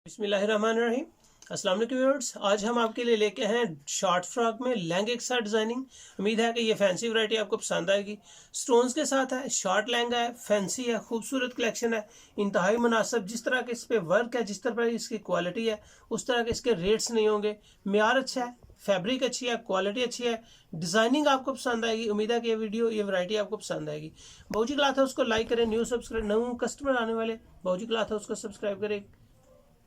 बिस्मिल्लाहिर्रहमानिर्रहीम। अस्सलाम वालेकुम व्यूअर्स, आज हम आपके लिए लेके हैं शॉर्ट फ्रॉक में लहंगे के साथ डिजाइनिंग। उम्मीद है कि ये फैंसी वैरायटी आपको पसंद आएगी। स्टोन्स के साथ है, शॉर्ट लहंगा है, फैंसी है, खूबसूरत कलेक्शन है, इंतहाई मुनासिब। जिस तरह के इस पे वर्क है, जिस तरह की इसकी क्वालिटी है, उस तरह के इसके रेट्स नहीं होंगे। म्यार अच्छा है, फैब्रिक अच्छी है, क्वालिटी अच्छी है, डिजाइनिंग आपको पसंद आएगी। उम्मीद है कि ये वैरायटी आपको पसंद आएगी। बाऊजी क्लॉथ हाउस को लाइक करें, न्यू कस्टमर आने वाले बाऊजी क्लॉथ हाउस को सब्सक्राइब करें,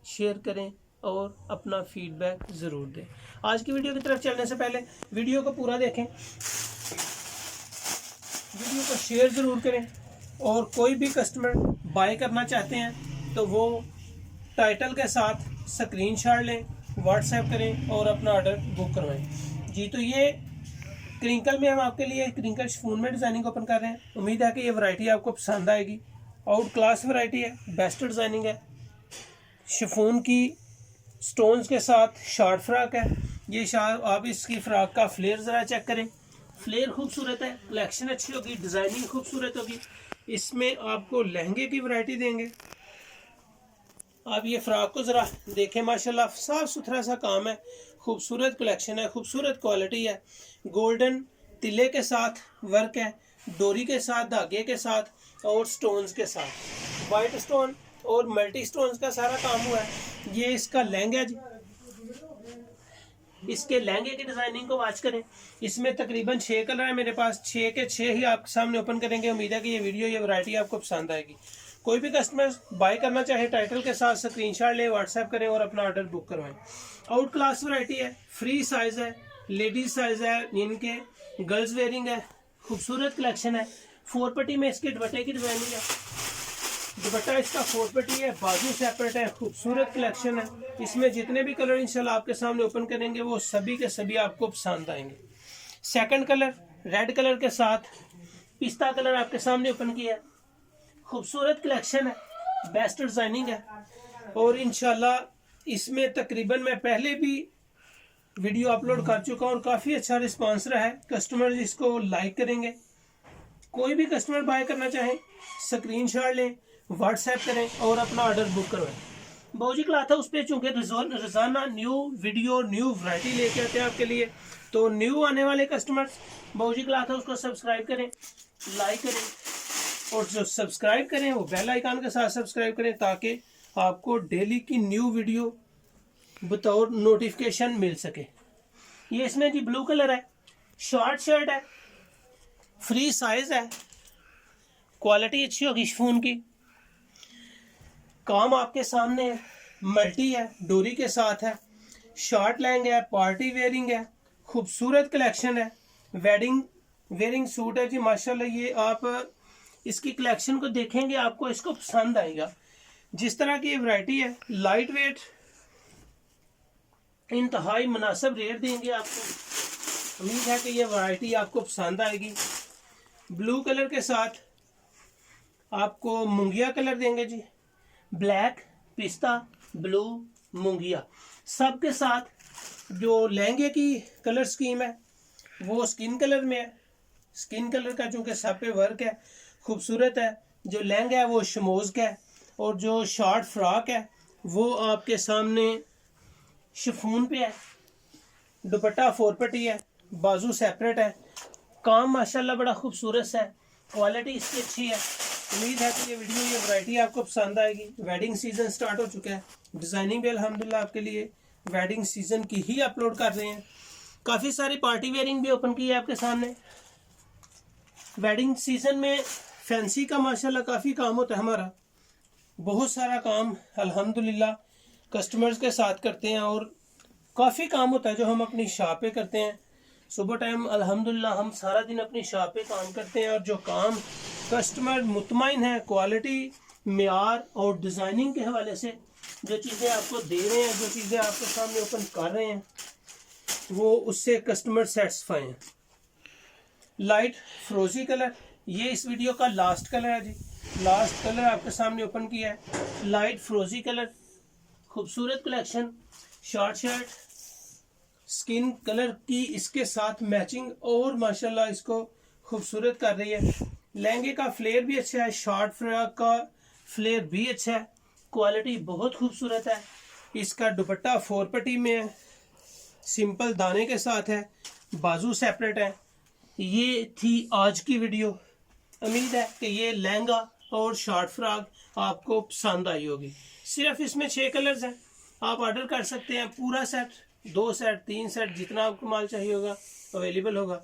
शेयर करें और अपना फीडबैक ज़रूर दें। आज की वीडियो की तरफ चलने से पहले वीडियो को पूरा देखें, वीडियो को शेयर ज़रूर करें, और कोई भी कस्टमर बाय करना चाहते हैं तो वो टाइटल के साथ स्क्रीनशॉट लें, व्हाट्सएप करें और अपना ऑर्डर बुक करवाएं। जी, तो ये क्रिंकल में हम आपके लिए क्रिंकल शिफॉन में डिज़ाइनिंग ओपन कर रहे हैं। उम्मीद है कि ये वैरायटी आपको पसंद आएगी। आउट क्लास वैरायटी है, बेस्ट डिज़ाइनिंग है। शिफॉन की स्टोन्स के साथ शॉर्ट फ्रॉक है। ये आप इसकी फ्रॉक का फ्लेयर ज़रा चेक करें। फ्लेयर खूबसूरत है, कलेक्शन अच्छी होगी, डिज़ाइनिंग खूबसूरत होगी। इसमें आपको लहंगे की वैरायटी देंगे। आप ये फ्रॉक को ज़रा देखें, माशाल्लाह साफ सुथरा सा काम है, खूबसूरत कलेक्शन है, खूबसूरत क्वालिटी है। गोल्डन तिले के साथ वर्क है, डोरी के साथ, धागे के साथ और स्टोन्स के साथ। वाइट स्टोन और मल्टी स्टोन्स का सारा काम हुआ है। ये इसका लहंगा जी, इसके लहंगे की डिजाइनिंग को वॉच करें। इसमें तकरीबन 6 कलर है मेरे पास, 6 के 6 ही आपके सामने ओपन करेंगे। उम्मीद है कि ये वैरायटी आपको पसंद आएगी। कोई भी कस्टमर बाय करना चाहे टाइटल के साथ स्क्रीनशॉट ले, व्हाट्सएप करें और अपना ऑर्डर बुक करवाएं। आउट क्लास वैरायटी है, फ्री साइज है, लेडीज साइज है, इनके गर्ल्स वेयरिंग है, खूबसूरत कलेक्शन है। 4 पट्टी में इसके दुपट्टे की डिजाइनिंग है। दुपट्टा इसका 4 पट्टी है, बाजू सेपरेट है, खूबसूरत कलेक्शन है। इसमें जितने भी कलर इंशाल्लाह आपके सामने ओपन करेंगे वो सभी के सभी आपको पसंद आएंगे। सेकंड कलर रेड कलर के साथ पिस्ता कलर आपके सामने ओपन किया है। खूबसूरत कलेक्शन है, बेस्ट डिजाइनिंग है, और इंशाल्लाह इसमें तकरीबन मैं पहले भी वीडियो अपलोड कर चुका हूँ और काफ़ी अच्छा रिस्पॉन्स रहा है। कस्टमर इसको लाइक करेंगे। कोई भी कस्टमर बाय करना चाहे स्क्रीनशॉट लें, व्हाट्सएप करें और अपना ऑर्डर बुक करवाएं। बाऊजी क्लॉथ हाउस पे चूंकि रोजाना न्यू वीडियो न्यू वैरायटी लेके आते हैं आपके लिए, तो न्यू आने वाले कस्टमर्स बाऊजी क्लॉथ हाउस को सब्सक्राइब करें, लाइक करें, और जो सब्सक्राइब करें वो बेल आइकन के साथ सब्सक्राइब करें ताकि आपको डेली की न्यू वीडियो बतौर नोटिफिकेशन मिल सके। ये इसमें जी ब्लू कलर है, शॉर्ट शर्ट है, फ्री साइज है, क्वालिटी अच्छी होगी शिफॉन की। काम आपके सामने है, मल्टी है, डोरी के साथ है, शॉर्ट लहंगा है, पार्टी वेयरिंग है, खूबसूरत कलेक्शन है, वेडिंग वेयरिंग सूट है जी। माशाल्लाह ये आप इसकी कलेक्शन को देखेंगे आपको इसको पसंद आएगा। जिस तरह की वैरायटी है, लाइट वेट, इंतहाई मुनासिब रेट देंगे आपको। उम्मीद है कि ये वैरायटी आपको पसंद आएगी। ब्लू कलर के साथ आपको मुंगिया कलर देंगे जी, ब्लैक, पिस्ता, ब्लू, मुंगिया, सब के साथ। जो लहंगे की कलर स्कीम है वो स्किन कलर में है। स्किन कलर का चूंकि सब पे वर्क है, खूबसूरत है। जो लहंगा है वो शमोज का है, और जो शॉर्ट फ्रॉक है वो आपके सामने शिफॉन पे है। दुपट्टा 4 पट्टी है, बाजू सेपरेट है। काम माशाल्लाह बड़ा खूबसूरत सा है, क्वालिटी इसकी अच्छी है। उम्मीद है कि ये वैरायटी आपको पसंद आएगी। वेडिंग सीजन स्टार्ट हो चुका है, डिज़ाइनिंग भी अल्हम्दुलिल्लाह आपके लिए वेडिंग सीजन की ही अपलोड कर रहे हैं। काफ़ी सारी पार्टी वेयरिंग भी ओपन की है आपके सामने। वेडिंग सीजन में फैंसी का माशाल्लाह काफ़ी काम होता है हमारा, बहुत सारा काम अल्हम्दुलिल्लाह कस्टमर्स के साथ करते हैं, और काफ़ी काम होता है जो हम अपनी शॉप पे करते हैं। सुबह टाइम अल्हम्दुलिल्लाह हम सारा दिन अपनी शॉप पे काम करते हैं, और जो काम कस्टमर मुतमईन है क्वालिटी, म्यार और डिज़ाइनिंग के हवाले से जो चीज़ें आपको दे रहे हैं, जो चीज़ें आपके सामने ओपन कर रहे हैं, वो उससे कस्टमर सेटिस्फाई हैं। लाइट फ्रोजी कलर, ये इस वीडियो का लास्ट कलर है जी। लास्ट कलर आपके सामने ओपन किया है, लाइट फ्रोजी कलर, खूबसूरत collection. Short shirt skin colour की इसके साथ मैचिंग और माशाल्लाह इसको खूबसूरत कर रही है। लहंगे का फ्लेयर भी अच्छा है, शॉर्ट फ्रॉक का फ्लेयर भी अच्छा है, क्वालिटी बहुत खूबसूरत है। इसका दुपट्टा 4 पट्टी में है, सिंपल दाने के साथ है, बाजू सेपरेट है। ये थी आज की वीडियो। उम्मीद है कि ये लहंगा और शॉर्ट फ्रॉक आपको पसंद आई होगी। सिर्फ इसमें 6 कलर्स हैं, आप ऑर्डर कर सकते हैं। पूरा सेट, 2 सेट, 3 सेट, जितना आपको माल चाहिए होगा अवेलेबल होगा।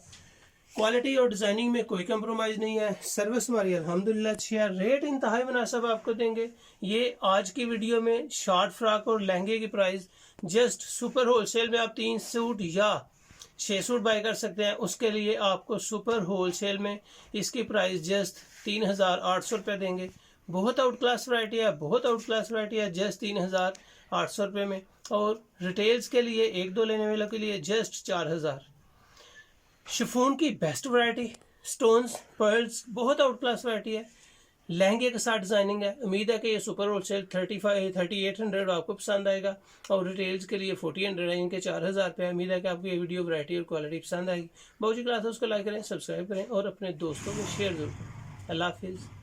क्वालिटी और डिज़ाइनिंग में कोई कंप्रोमाइज़ नहीं है। सर्विस हमारी अल्हम्दुलिल्लाह अच्छी है। रेट इंतहाई मुनासिब आपको देंगे। ये आज की वीडियो में शॉर्ट फ्रॉक और लहंगे की प्राइस जस्ट सुपर होलसेल में आप 3 सूट या 6 सूट बाय कर सकते हैं। उसके लिए आपको सुपर होलसेल में इसकी प्राइस जस्ट 3,800 रुपये देंगे। बहुत आउट क्लास वैरायटी है, बहुत आउट क्लास वैरायटी है, जस्ट 3,800 रुपये में। और रिटेल्स के लिए 1-2 लेने वालों के लिए जस्ट 4,000। शिफॉन की बेस्ट वैरायटी, स्टोन्स, पर्ल्स, बहुत आउट क्लास वैरायटी है। लहंगे के साथ डिजाइनिंग है। उम्मीद है कि ये सुपर होलसेल 3800 आपको पसंद आएगा और रिटेल्स के लिए 4000 है, इनके 4000 रुपये। उम्मीद है कि आपको ये वीडियो वैरायटी और क्वालिटी पसंद आएगी। बहुत जी क्लास है, उसको लाइक करें, सब्सक्राइब करें और अपने दोस्तों को शेयर जरूर करें। अल्लाह हाफिज़।